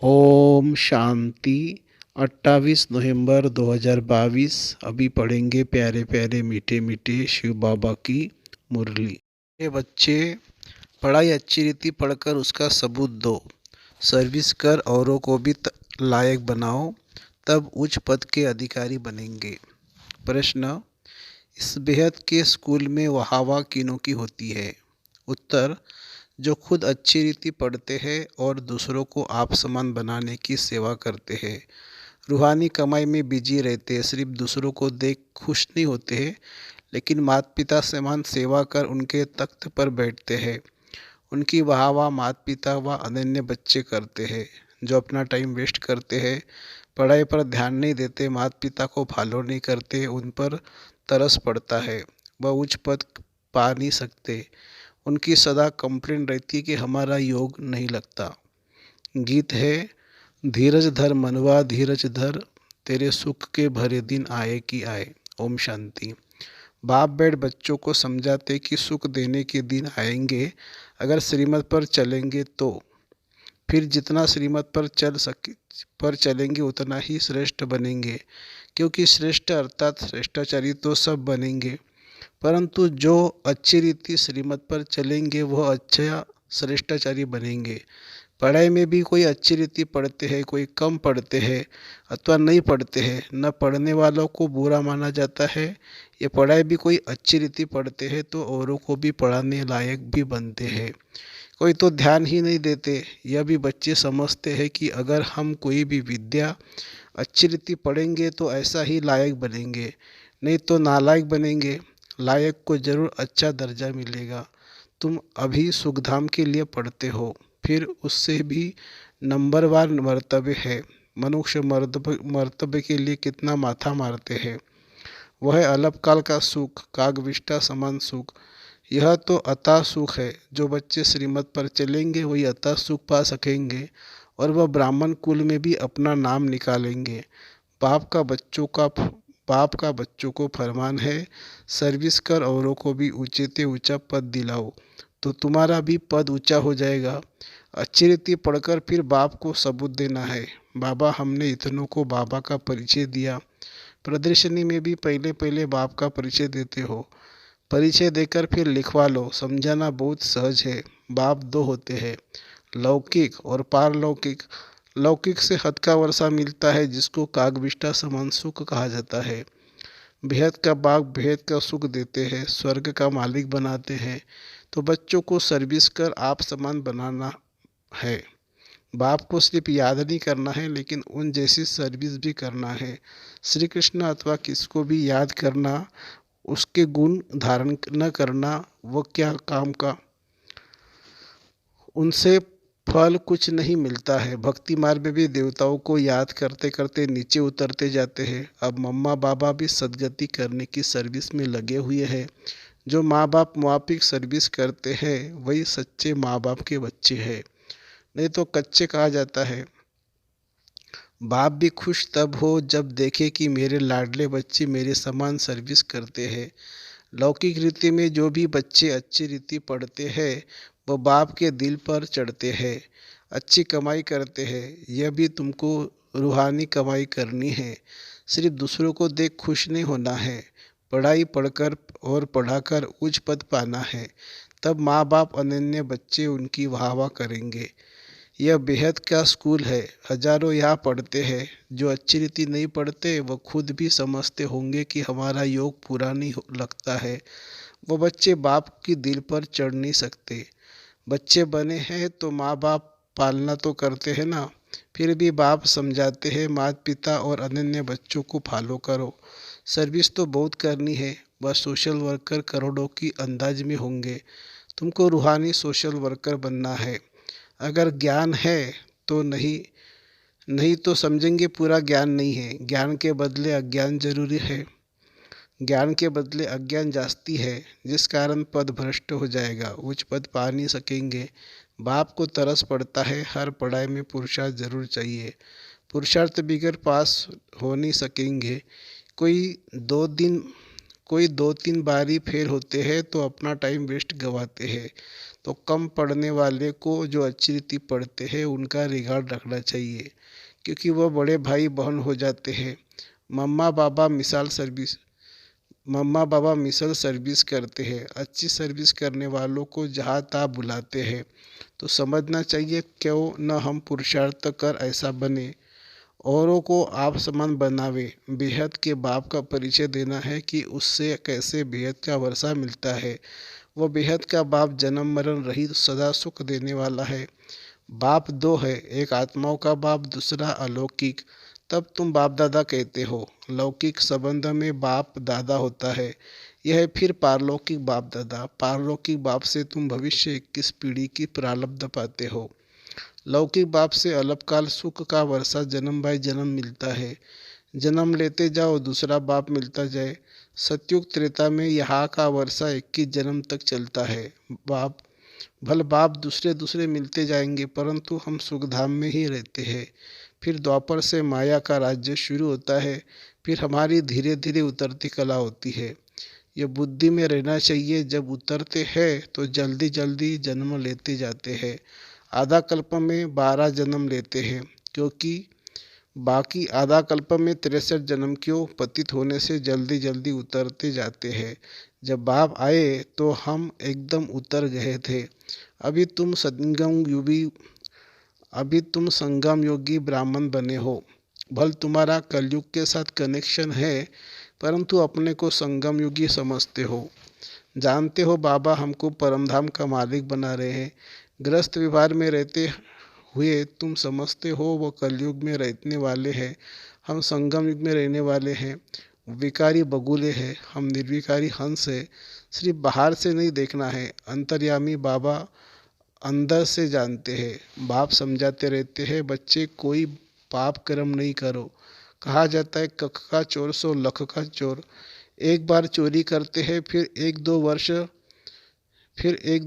ओम शांति। 28 नवंबर 2022। अभी पढ़ेंगे प्यारे प्यारे मीठे मीठे शिव बाबा की मुरली। ये बच्चे, पढ़ाई अच्छी रीति पढ़कर उसका सबूत दो। सर्विस कर औरों को भी लायक बनाओ, तब उच्च पद के अधिकारी बनेंगे। प्रश्न, इस बेहद के स्कूल में वाहवा किनों की होती है? उत्तर, जो खुद अच्छी रीति पढ़ते हैं और दूसरों को आप समान बनाने की सेवा करते हैं। रूहानी कमाई में बिजी रहते हैं, सिर्फ दूसरों को देख खुश नहीं होते हैं, लेकिन माता पिता समान सेवा कर उनके तख्त पर बैठते हैं। उनकी वाह माता पिता व अनन्य बच्चे करते हैं, जो अपना टाइम वेस्ट करते हैं, पढ़ाई पर ध्यान नहीं देते, माता पिता को फॉलो नहीं करते, उन पर तरस पड़ता है। वह उच्च पद पा नहीं सकते। उनकी सदा कंप्लेन रहती है कि हमारा योग नहीं लगता। गीत है, धीरज धर मनवा धीरज धर, तेरे सुख के भरे दिन आए कि आए। ओम शांति। बाप बैठ बच्चों को समझाते कि सुख देने के दिन आएंगे, अगर श्रीमत पर चलेंगे तो। फिर जितना श्रीमत पर चलेंगे उतना ही श्रेष्ठ बनेंगे, क्योंकि श्रेष्ठ अर्थात श्रेष्ठाचारी तो सब बनेंगे, परंतु जो अच्छी रीति श्रीमत पर चलेंगे वह अच्छा श्रेष्ठाचारी बनेंगे। पढ़ाई में भी कोई अच्छी रीति पढ़ते हैं, कोई कम पढ़ते हैं अथवा नहीं पढ़ते हैं। न पढ़ने वालों को बुरा माना जाता है। ये पढ़ाई भी कोई अच्छी रीति पढ़ते हैं तो औरों को भी पढ़ाने लायक भी बनते हैं। कोई तो ध्यान ही नहीं देते। यह भी बच्चे समझते हैं कि अगर हम कोई भी विद्या अच्छी रीति पढ़ेंगे तो ऐसा ही लायक बनेंगे, नहीं तो नालायक बनेंगे। लायक को जरूर अच्छा दर्जा मिलेगा। तुम अभी सुखधाम के लिए पढ़ते हो, फिर उससे भी नंबरवार मर्तबे है। मनुष्य मर्तबे के लिए कितना माथा मारते हैं। वह अल्पकाल का सुख, कागविष्टा समान सुख। यह तो अतः सुख है। जो बच्चे श्रीमत पर चलेंगे वही अतः सुख पा सकेंगे, और वह ब्राह्मण कुल में भी अपना नाम निकालेंगे। बाप का बच्चों को फरमान है, सर्विस कर औरों को भी ऊंचे से ऊंचा पद दिलाओ, तो तुम्हारा भी पद ऊंचा हो जाएगा। अच्छी रीति पढ़कर फिर बाप को सबूत देना है। बाबा, हमने इतनों को बाबा का परिचय दिया। प्रदर्शनी में भी पहले पहले बाप का परिचय देते हो। परिचय देकर फिर लिखवा लो। समझाना बहुत सहज है। बाप दो होते हैं, लौकिक और पारलौकिक। लौकिक से हद का वर्षा मिलता है, जिसको कागविष्टा समान सुख कहा जाता है। बेहद का बाप बेहद का सुख देते हैं, स्वर्ग का मालिक बनाते हैं। तो बच्चों को सर्विस कर आप समान बनाना है। बाप को सिर्फ याद नहीं करना है, लेकिन उन जैसी सर्विस भी करना है। श्री कृष्ण अथवा किसको भी याद करना, उसके गुण धारण न करना, वो क्या काम का। उनसे फल कुछ नहीं मिलता है। भक्ति मार्ग में भी देवताओं को याद करते करते नीचे उतरते जाते हैं। अब मम्मा बाबा भी सदगति करने की सर्विस में लगे हुए हैं। जो माँ बाप मुआफिक सर्विस करते हैं वही सच्चे माँ बाप के बच्चे हैं, नहीं तो कच्चे कहा जाता है। बाप भी खुश तब हो जब देखे कि मेरे लाडले बच्चे मेरे समान सर्विस करते हैं। लौकिक रीति में जो भी बच्चे अच्छी रीति पढ़ते हैं वो बाप के दिल पर चढ़ते हैं, अच्छी कमाई करते हैं। यह भी तुमको रूहानी कमाई करनी है, सिर्फ दूसरों को देख खुश नहीं होना है। पढ़ाई पढ़कर और पढ़ाकर उच्च पद पाना है, तब माँ बाप अनन्य बच्चे उनकी वाह वाह करेंगे। यह बेहद का स्कूल है। हजारों यहाँ पढ़ते हैं। जो अच्छी रीति नहीं पढ़ते वो खुद भी समझते होंगे कि हमारा योग पूरा नहीं लगता है। वो बच्चे बाप की दिल पर चढ़ नहीं सकते। बच्चे बने हैं तो माँ बाप पालना तो करते हैं ना। फिर भी बाप समझाते हैं, माता पिता और अनन्य बच्चों को फॉलो करो। सर्विस तो बहुत करनी है। बस सोशल वर्कर करोड़ों की अंदाज में होंगे। तुमको रूहानी सोशल वर्कर बनना है। अगर ज्ञान है तो नहीं, नहीं तो समझेंगे पूरा ज्ञान नहीं है। ज्ञान के बदले अज्ञान जरूरी है। ज्ञान के बदले अज्ञान जास्ती है, जिस कारण पद भ्रष्ट हो जाएगा, उच्च पद पा नहीं सकेंगे। बाप को तरस पड़ता है, हर पढ़ाई में पुरुषार्थ जरूर चाहिए। पुरुषार्थ बिगैर पास हो नहीं सकेंगे। कोई 2 दिन कोई 2-3 बारी फेल होते हैं तो अपना टाइम वेस्ट गंवाते हैं। तो कम पढ़ने वाले को जो अच्छी रीति पढ़ते हैं उनका रिगार्ड रखना चाहिए, क्योंकि वह बड़े भाई बहन हो जाते हैं। मम्मा पापा मिसाल सर्विस मम्मा पापा मिसल सर्विस करते हैं। अच्छी सर्विस करने वालों को जहाँ तहाँ बुलाते हैं। तो समझना चाहिए क्यों न हम पुरुषार्थ कर ऐसा बने, औरों को आप समान बनावे। बेहद के बाप का परिचय देना है कि उससे कैसे बेहद का वर्षा मिलता है। वह बेहद का बाप जन्म मरण रहित सदा सुख देने वाला है। बाप दो है, एक आत्माओं का बाप, दूसरा अलौकिक। तब तुम बाप दादा कहते हो। लौकिक संबंध में बाप दादा होता है, यह है फिर पारलौकिक बाप दादा। पारलौकिक बाप से तुम भविष्य 21 पीढ़ी की प्रारब्ध पाते हो। लौकिक बाप से अल्पकाल सुख का वर्षा जन्म बाय जन्म मिलता है। जन्म लेते जाओ दूसरा बाप मिलता जाए। सतयुग त्रेता में यहाँ का वर्षा 21 जन्म तक चलता है। बाप भल बाप दूसरे दूसरे मिलते जाएंगे, परंतु हम सुखधाम में ही रहते हैं। फिर द्वापर से माया का राज्य शुरू होता है। फिर हमारी धीरे धीरे उतरती कला होती है। ये बुद्धि में रहना चाहिए। जब उतरते हैं तो जल्दी जल्दी जन्म लेते जाते हैं। आधा कल्प में 12 जन्म लेते हैं, क्योंकि बाकी आधा कल्प में 63 जन्म क्यों पतित होने से जल्दी जल्दी उतरते जाते हैं। जब बाप आए तो हम एकदम उतर गए थे। अभी तुम संगम योगी ब्राह्मण बने हो। भल तुम्हारा कलयुग के साथ कनेक्शन है, परंतु अपने को संगम योगी समझते हो। जानते हो बाबा हमको परमधाम का मालिक बना रहे हैं। ग्रस्त व्यवहार में रहते हुए तुम समझते हो वो कलयुग में रहने वाले हैं, हम संगम युग में रहने वाले हैं। विकारी बगुले हैं, हम निर्विकारी हंस है। सिर्फ बाहर से नहीं देखना है, अंतर्यामी बाबा अंदर से जानते हैं। बाप समझाते रहते हैं, बच्चे कोई पाप कर्म नहीं करो। कहा जाता है कख का चोर सो लख का चोर। एक बार चोरी करते हैं, फिर एक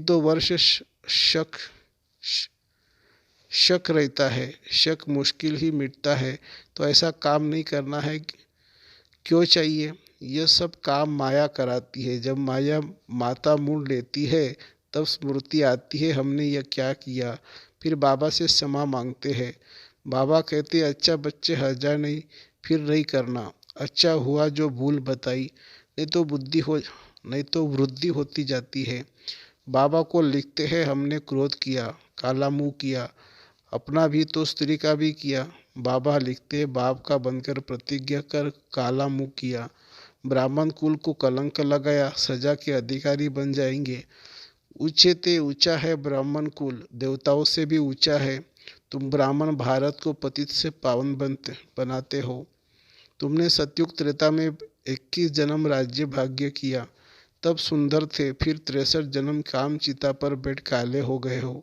दो वर्ष शक शक रहता है। शक मुश्किल ही मिटता है। तो ऐसा काम नहीं करना है। क्यों चाहिए? यह सब काम माया कराती है। जब माया माता मोड़ लेती है तब स्मृति आती है हमने यह क्या किया। फिर बाबा से क्षमा मांगते हैं। बाबा कहते अच्छा बच्चे हर्जा नहीं, फिर नहीं करना। अच्छा हुआ जो भूल बताई, नहीं तो वृद्धि होती जाती है। बाबा को लिखते हैं हमने क्रोध किया, काला मुंह किया, अपना भी तो स्त्री का भी किया। बाबा लिखते बाप का बनकर प्रतिज्ञा कर काला मुंह किया। ब्राह्मण कुल को कलंक लगाया, सजा के अधिकारी बन जाएंगे। ऊंचे ते ऊंचा है ब्राह्मण कुल, देवताओं से भी ऊंचा है। तुम ब्राह्मण भारत को पतित से पावन बनाते हो। तुमने सतयुग त्रेता में 21 जन्म राज्य भाग्य किया, तब सुंदर थे। फिर 63 जन्म काम चिता पर बैठ काले हो गए हो,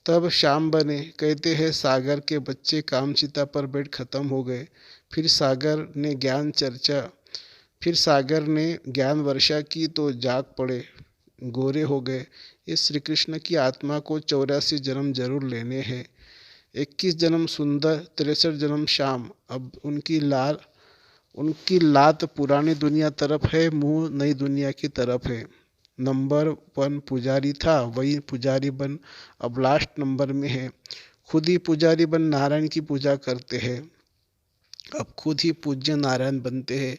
तब शाम बने। कहते हैं सागर के बच्चे कामचिता पर बैठ खत्म हो गए। फिर सागर ने ज्ञान वर्षा की तो जाग पड़े, गोरे हो गए। इस श्री कृष्ण की आत्मा को 84 जन्म जरूर लेने हैं। 21 जन्म सुंदर, 63 जन्म शाम। अब उनकी लात पुरानी दुनिया तरफ है, मुंह नई दुनिया की तरफ है। नंबर 1 पुजारी था, वही पुजारी बन अब लास्ट नंबर में है। खुद ही पुजारी बन नारायण की पूजा करते हैं, अब खुद ही पूज्य नारायण बनते हैं।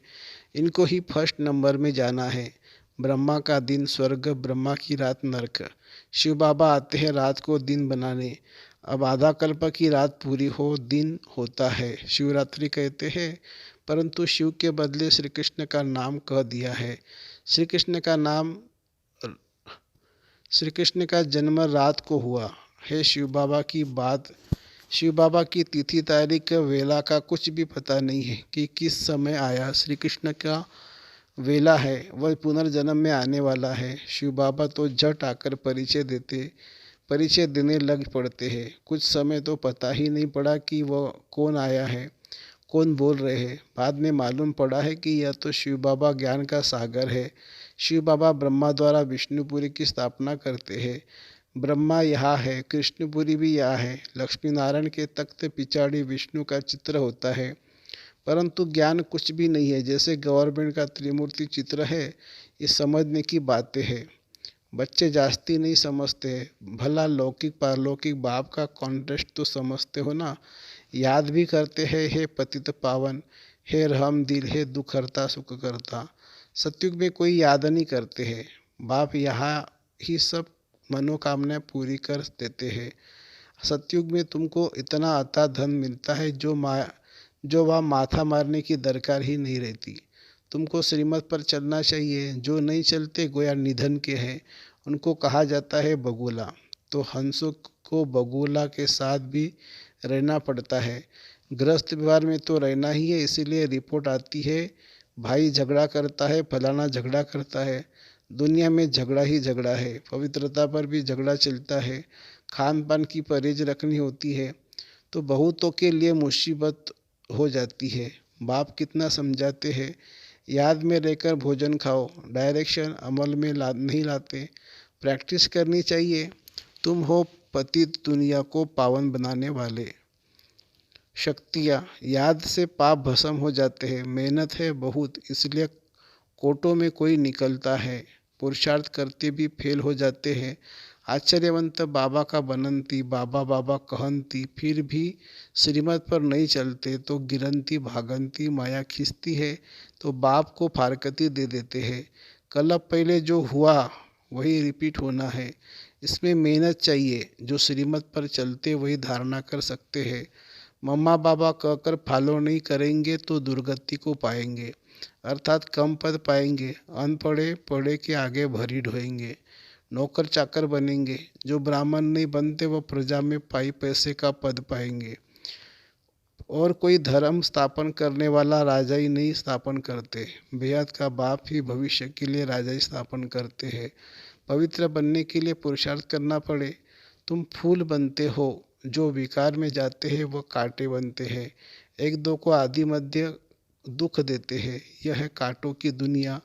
इनको ही फर्स्ट नंबर में जाना है। ब्रह्मा का दिन स्वर्ग, ब्रह्मा की रात नरक। शिव बाबा आते हैं रात को दिन बनाने। अब आधा कल्प की रात पूरी हो दिन होता है, शिवरात्रि कहते हैं। परंतु शिव के बदले श्री कृष्ण का नाम कह दिया है। श्री कृष्ण का जन्म रात को हुआ है। शिव बाबा की तिथि तारीख वेला का कुछ भी पता नहीं है कि किस समय आया। श्री कृष्ण का वेला है, वह पुनर्जन्म में आने वाला है। शिव बाबा तो झट आकर परिचय देने लग पड़ते हैं। कुछ समय तो पता ही नहीं पड़ा कि वह कौन आया है, कौन बोल रहे हैं। बाद में मालूम पड़ा है कि यह तो शिव बाबा ज्ञान का सागर है। शिव बाबा ब्रह्मा द्वारा विष्णुपुरी की स्थापना करते हैं। ब्रह्मा यहाँ है, कृष्णपुरी भी यहाँ है। लक्ष्मी नारायण के तख्त पिछाड़ी विष्णु का चित्र होता है। परंतु ज्ञान कुछ भी नहीं है। जैसे गवर्नमेंट का त्रिमूर्ति चित्र है, ये समझने की बातें हैं। बच्चे जास्ती नहीं समझते। भला लौकिक पारलौकिक बाप का कॉन्टेक्स्ट तो समझते हो ना। याद भी करते हैं, हे पतित पावन, हे रहम दिल, हे दुख हरता सुख करता। सतयुग में कोई याद नहीं करते हैं। बाप यहाँ ही सब मनोकामनाएं पूरी कर देते हैं। सतयुग में तुमको इतना अता धन मिलता है जो वहाँ माथा मारने की दरकार ही नहीं रहती। तुमको श्रीमत पर चलना चाहिए। जो नहीं चलते गोया निधन के हैं, उनको कहा जाता है बगुला। तो हंसों को बगुला के साथ भी रहना पड़ता है। गृहस्थ व्यवहार में तो रहना ही है। इसीलिए रिपोर्ट आती है, भाई झगड़ा करता है, फलाना झगड़ा करता है। दुनिया में झगड़ा ही झगड़ा है। पवित्रता पर भी झगड़ा चलता है। खान पान की परहेज रखनी होती है तो बहुतों के लिए मुसीबत हो जाती है। बाप कितना समझाते हैं, याद में रहकर भोजन खाओ। डायरेक्शन अमल में नहीं लाते। प्रैक्टिस करनी चाहिए। तुम हो पतित दुनिया को पावन बनाने वाले। शक्तियाँ, याद से पाप भस्म हो जाते हैं। मेहनत है बहुत, इसलिए कोटों में कोई निकलता है। पुरुषार्थ करते भी फेल हो जाते हैं। आश्चर्यवंत बाबा का बनंती, बाबा बाबा कहंती, फिर भी श्रीमत पर नहीं चलते तो गिरंती भागंती माया खींचती है तो बाप को फारकती दे देते हैं। कल पहले जो हुआ वही रिपीट होना है। इसमें मेहनत चाहिए। जो श्रीमत पर चलते वही धारणा कर सकते हैं। मम्मा बाबा कहकर फॉलो नहीं करेंगे तो दुर्गति को पाएंगे, अर्थात कम पद पाएंगे। अनपढ़े पढ़े के आगे भरी ढोएंगे, नौकर चाकर बनेंगे। जो ब्राह्मण नहीं बनते वह प्रजा में पाई पैसे का पद पाएंगे। और कोई धर्म स्थापन करने वाला राजा ही नहीं स्थापन करते। बेहद का बाप ही भविष्य के लिए राजा ही स्थापन करते हैं। पवित्र बनने के लिए पुरुषार्थ करना पड़े। तुम फूल बनते हो, जो विकार में जाते हैं वह कांटे बनते हैं। एक दो को आदि मध्य दुख देते हैं। यह है कांटों की दुनिया।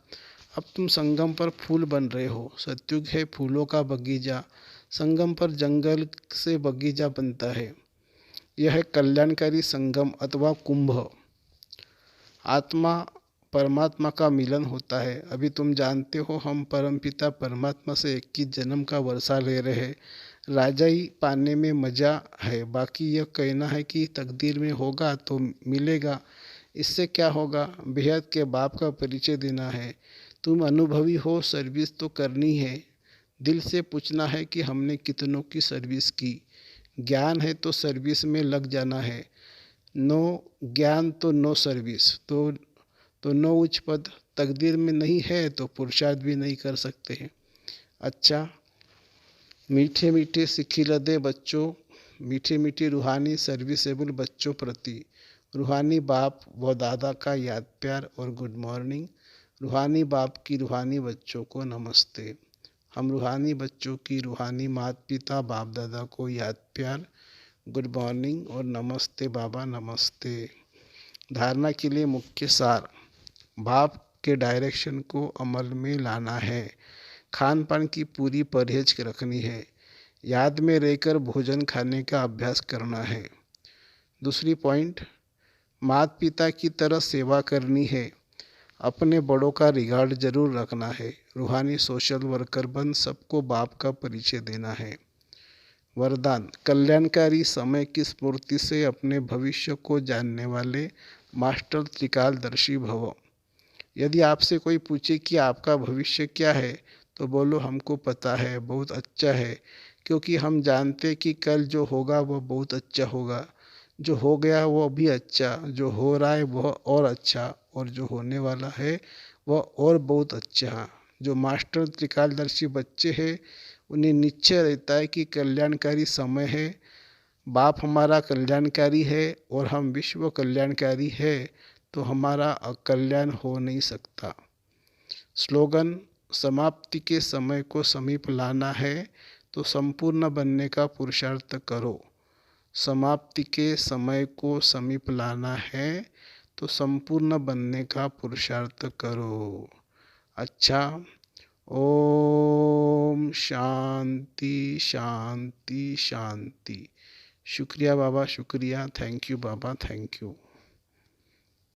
अब तुम संगम पर फूल बन रहे हो। सतयुग है फूलों का बगीचा। संगम पर जंगल से बगीचा बनता है। यह है कल्याणकारी संगम अथवा कुंभ। आत्मा परमात्मा का मिलन होता है। अभी तुम जानते हो हम परमपिता परमात्मा से 21 जन्म का वर्षा ले रहे हैं। राजा ही पाने में मज़ा है। बाकी यह कहना है कि तकदीर में होगा तो मिलेगा, इससे क्या होगा। बेहद के बाप का परिचय देना है। तुम अनुभवी हो, सर्विस तो करनी है। दिल से पूछना है कि हमने कितनों की सर्विस की। ज्ञान है तो सर्विस में लग जाना है। नो ज्ञान तो नो सर्विस। तो नो उच्च पद। तकदीर में नहीं है तो पुरुषार्थ भी नहीं कर सकते हैं। अच्छा, मीठे मीठे सिखिलदे बच्चों, मीठी मीठी रूहानी सर्विसेबल बच्चों प्रति रूहानी बाप व दादा का याद प्यार और गुड मॉर्निंग। रूहानी बाप की रूहानी बच्चों को नमस्ते। हम रूहानी बच्चों की रूहानी माता पिता बाप दादा को याद प्यार, गुड मॉर्निंग और नमस्ते बाबा नमस्ते। धारणा के लिए मुख्य सार, बाप के डायरेक्शन को अमल में लाना है। खान पान की पूरी परहेज रखनी है। याद में रहकर भोजन खाने का अभ्यास करना है। दूसरी पॉइंट, माता पिता की तरह सेवा करनी है। अपने बड़ों का रिगार्ड जरूर रखना है। रूहानी सोशल वर्कर बन सबको बाप का परिचय देना है। वरदान, कल्याणकारी समय की स्फूर्ति से अपने भविष्य को जानने वाले मास्टर त्रिकालदर्शी भव। यदि आपसे कोई पूछे कि आपका भविष्य क्या है तो बोलो हमको पता है, बहुत अच्छा है। क्योंकि हम जानते कि कल जो होगा वह बहुत अच्छा होगा। जो हो गया वह भी अच्छा, जो हो रहा है वह और अच्छा, और जो होने वाला है वह और बहुत अच्छा। जो मास्टर त्रिकालदर्शी बच्चे हैं उन्हें निश्चय रहता है कि कल्याणकारी समय है। बाप हमारा कल्याणकारी है और हम विश्व कल्याणकारी है तो हमारा अकल्याण हो नहीं सकता। स्लोगन, समाप्ति के समय को समीप लाना है तो संपूर्ण बनने का पुरुषार्थ करो। समाप्ति के समय को समीप लाना है तो संपूर्ण बनने का पुरुषार्थ करो। अच्छा, ओम शांति शांति शांति। शुक्रिया बाबा, शुक्रिया। Thank you Baba, thank you.